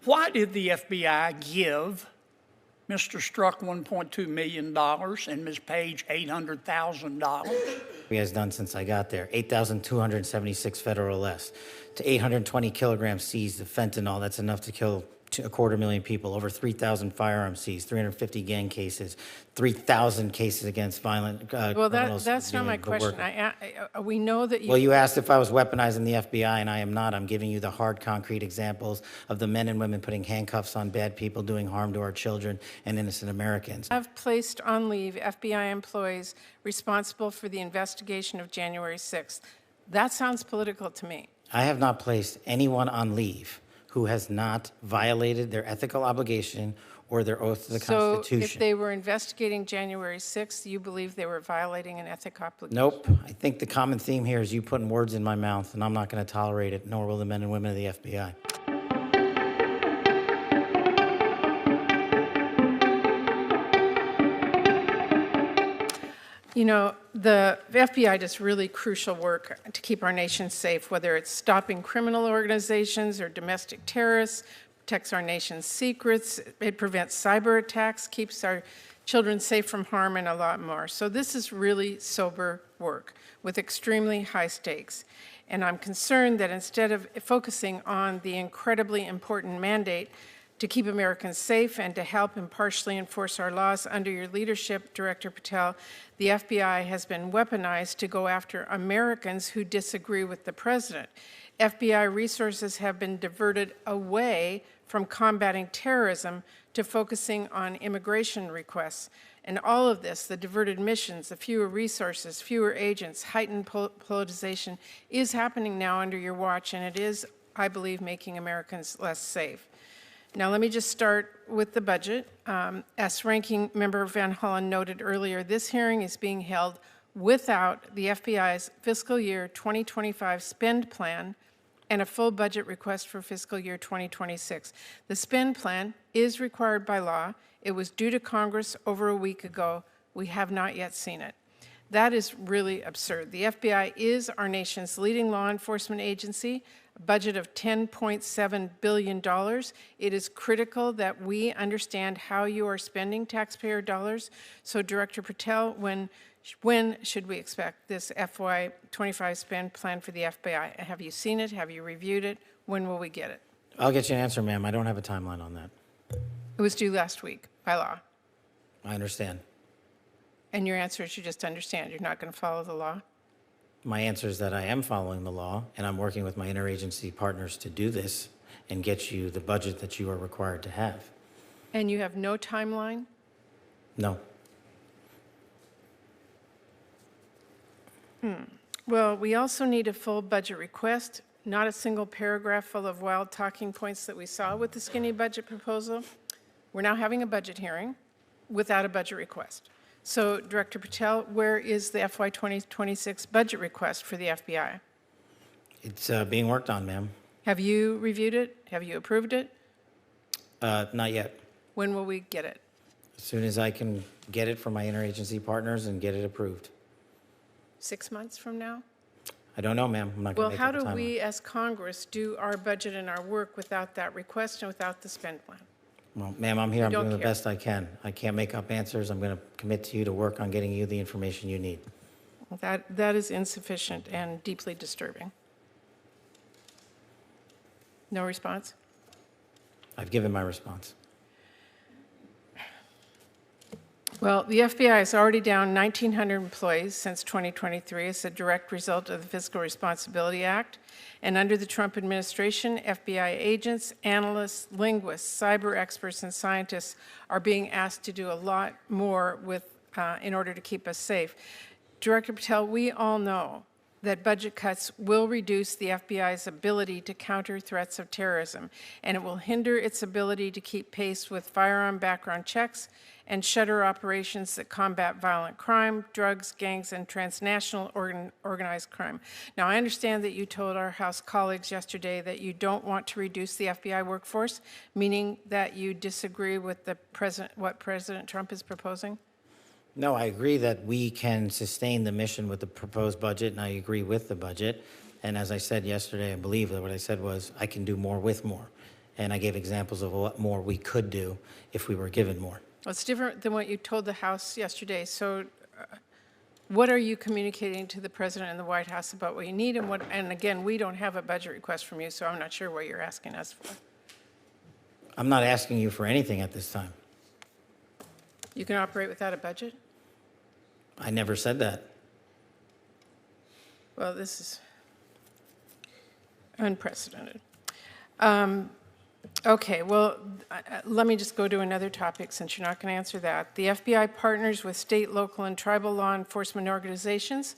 Why did the FBI give Mr. Struck $1.2 million and Ms. Page $800,000? He has done since I got there. 8,276 federal arrests to 820 kilograms seized of fentanyl. That's enough to kill 250,000 people. Over 3,000 firearms seized, 350 gang cases, 3,000 cases against violent criminals. That's not my question. We know that you... Well, you asked if I was weaponizing the FBI, and I am not. I'm giving you the hard, concrete examples of the men and women putting handcuffs on bad people, doing harm to our children and innocent Americans. Have placed on leave FBI employees responsible for the investigation of January 6th. That sounds political to me. I have not placed anyone on leave who has not violated their ethical obligation or their oath to the Constitution. So if they were investigating January 6th, you believe they were violating an ethical obligation? Nope. I think the common theme here is you putting words in my mouth, and I'm not going to tolerate it, nor will the men and women of the FBI. You know, the FBI does really crucial work to keep our nation safe, whether it's stopping criminal organizations or domestic terrorists, protects our nation's secrets, it prevents cyber attacks, keeps our children safe from harm, and a lot more. So this is really sober work with extremely high stakes. And I'm concerned that instead of focusing on the incredibly important mandate to keep Americans safe and to help impartially enforce our laws under your leadership, Director Patel, the FBI has been weaponized to go after Americans who disagree with the president. FBI resources have been diverted away from combating terrorism to focusing on immigration requests. And all of this, the diverted missions, the fewer resources, fewer agents, heightened politicization, is happening now under your watch, and it is, I believe, making Americans less safe. Now, let me just start with the budget. As Ranking Member Van Hollen noted earlier, this hearing is being held without the FBI's fiscal year 2025 spend plan and a full budget request for fiscal year 2026. The spend plan is required by law. It was due to Congress over a week ago. We have not yet seen it. That is really absurd. The FBI is our nation's leading law enforcement agency, a budget of $10.7 billion. It is critical that we understand how you are spending taxpayer dollars. So, Director Patel, when should we expect this FY25 spend plan for the FBI? Have you seen it? Have you reviewed it? When will we get it? I'll get you an answer, ma'am. I don't have a timeline on that. It was due last week by law. I understand. And your answer is you just understand. You're not going to follow the law? My answer is that I am following the law, and I'm working with my interagency partners to do this and get you the budget that you are required to have. And you have no timeline? No. Well, we also need a full budget request, not a single paragraph full of wild talking points that we saw with the skinny budget proposal. We're now having a budget hearing without a budget request. So, Director Patel, where is the FY 2026 budget request for the FBI? It's being worked on, ma'am. Have you reviewed it? Have you approved it? Not yet. When will we get it? As soon as I can get it from my interagency partners and get it approved. 6 months from now? I don't know, ma'am. I'm not going to make up a timeline. Well, how do we as Congress do our budget and our work without that request and without the spend plan? Well, ma'am, I'm here. I'm doing the best I can. I can't make up answers. I'm going to commit to you to work on getting you the information you need. Well, that is insufficient and deeply disturbing. No response? I've given my response. Well, the FBI is already down 1,900 employees since 2023 as a direct result of the Fiscal Responsibility Act. And under the Trump administration, FBI agents, analysts, linguists, cyber experts, and scientists are being asked to do a lot more in order to keep us safe. Director Patel, we all know that budget cuts will reduce the FBI's ability to counter threats of terrorism, and it will hinder its ability to keep pace with firearm background checks and shutter operations that combat violent crime, drugs, gangs, and transnational organized crime. Now, I understand that you told our House colleagues yesterday that you don't want to reduce the FBI workforce, meaning that you disagree with what President Trump is proposing? No, I agree that we can sustain the mission with the proposed budget, and I agree with the budget. And as I said yesterday, I believe that what I said was I can do more with more. And I gave examples of what more we could do if we were given more. Well, it's different than what you told the House yesterday. So what are you communicating to the President and the White House about what you need and what, and again, we don't have a budget request from you, so I'm not sure what you're asking us for. I'm not asking you for anything at this time. You can operate without a budget? I never said that. Well, this is unprecedented. Okay, well, let me just go to another topic since you're not going to answer that. The FBI partners with state, local, and tribal law enforcement organizations.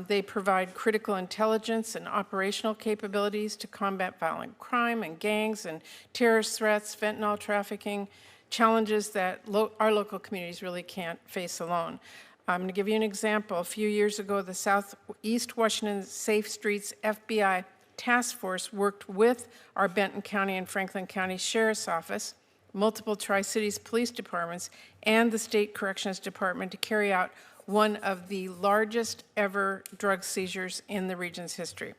They provide critical intelligence and operational capabilities to combat violent crime and gangs and terrorist threats, fentanyl trafficking, challenges that our local communities really can't face alone. I'm going to give you an example. A few years ago, the Southeast Washington Safe Streets FBI Task Force worked with our Benton County and Franklin County Sheriff's Office, multiple Tri-Cities Police Departments, and the State Corrections Department to carry out one of the largest ever drug seizures in the region's history.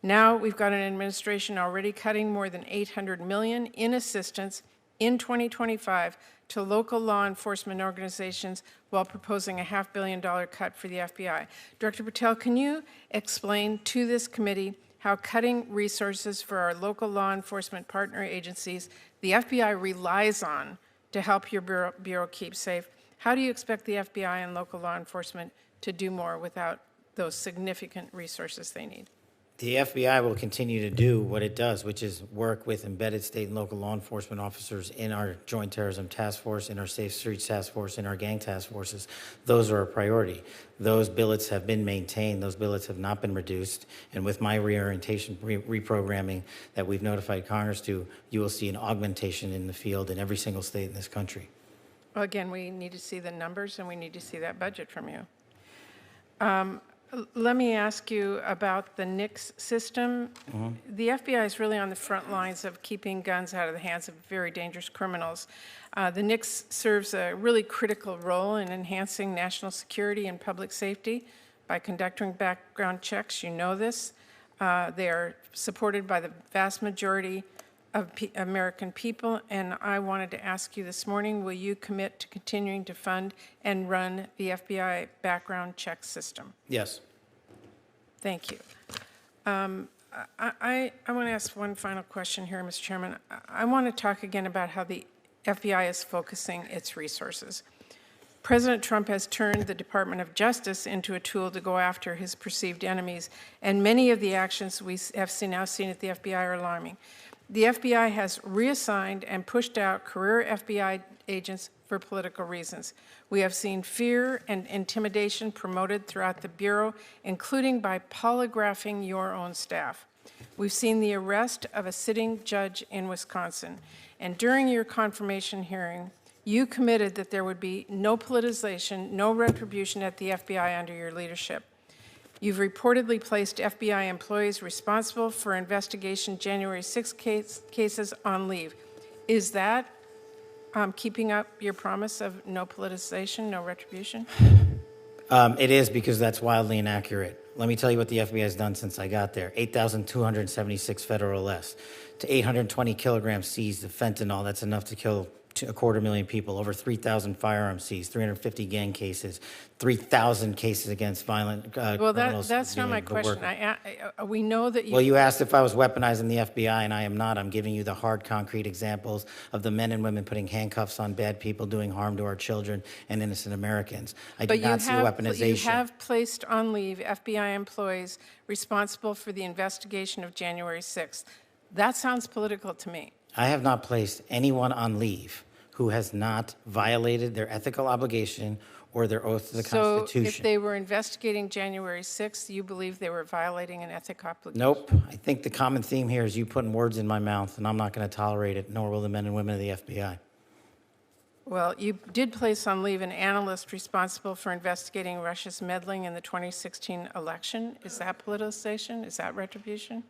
Now we've got an administration already cutting more than $800 million in assistance in 2025 to local law enforcement organizations while proposing a $500 million cut for the FBI. Director Patel, can you explain to this committee how cutting resources for our local law enforcement partner agencies the FBI relies on to help your bureau keep safe? How do you expect the FBI and local law enforcement to do more without those significant resources they need? The FBI will continue to do what it does, which is work with embedded state and local law enforcement officers in our Joint Terrorism Task Force, in our Safe Streets Task Force, in our gang task forces. Those are a priority. Those billets have been maintained. Those billets have not been reduced. And with my reorientation, reprogramming that we've notified Congress to, you will see an augmentation in the field in every single state in this country. Well, again, we need to see the numbers and we need to see that budget from you. Let me ask you about the NICS system. The FBI is really on the front lines of keeping guns out of the hands of very dangerous criminals. The NICS serves a really critical role in enhancing national security and public safety by conducting background checks. You know this. They are supported by the vast majority of American people, and I wanted to ask you this morning, will you commit to continuing to fund and run the FBI background check system? Yes. Thank you. I want to ask one final question here, Mr. Chairman. I want to talk again about how the FBI is focusing its resources. President Trump has turned the Department of Justice into a tool to go after his perceived enemies, and many of the actions we have now seen at the FBI are alarming. The FBI has reassigned and pushed out career FBI agents for political reasons. We have seen fear and intimidation promoted throughout the Bureau, including by polygraphing your own staff. We've seen the arrest of a sitting judge in Wisconsin. And during your confirmation hearing, you committed that there would be no politicization, no retribution at the FBI under your leadership. You've reportedly placed FBI employees responsible for investigation January 6 cases on leave. Is that keeping up your promise of no politicization, no retribution? It is, because that's wildly inaccurate. Let me tell you what the FBI has done since I got there. 8,276 federal arrests to 820 kilograms seized of fentanyl. That's enough to kill 250,000 people. Over 3,000 firearms seized, 350 gang cases, 3,000 cases against violent Well, criminals. that's not my question. We know that you... Well, you asked if I was weaponizing the FBI, and I am not. I'm giving you the hard, concrete examples of the men and women putting handcuffs on bad people, doing harm to our children and innocent Americans. I do not see weaponization. You have placed on leave FBI employees responsible for the investigation of January 6th. That sounds political to me. I have not placed anyone on leave who has not violated their ethical obligation or their oath to the Constitution. So if they were investigating January 6th, you believe they were violating an ethic obligation? Nope. I think the common theme here is you putting words in my mouth, and I'm not going to tolerate it, nor will the men and women of the FBI. Well, you did place on leave an analyst responsible for investigating Russia's meddling in the 2016 election. Is that politicization? Is that retribution?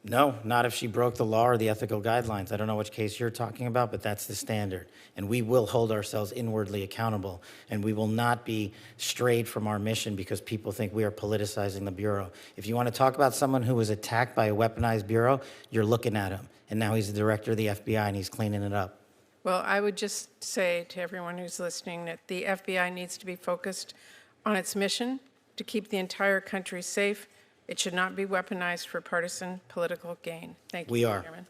No, not if she broke the law or the ethical guidelines. I don't know which case you're talking about, but that's the standard. And we will hold ourselves inwardly accountable, and we will not be strayed from our mission because people think we are politicizing the Bureau. If you want to talk about someone who was attacked by a weaponized Bureau, you're looking at him. and now he's the director of the FBI, and he's cleaning it up. Well, I would just say to everyone who's listening that the FBI needs to be focused on its mission to keep the entire country safe. It should not be weaponized for partisan political gain. Thank you, We are. Chairman.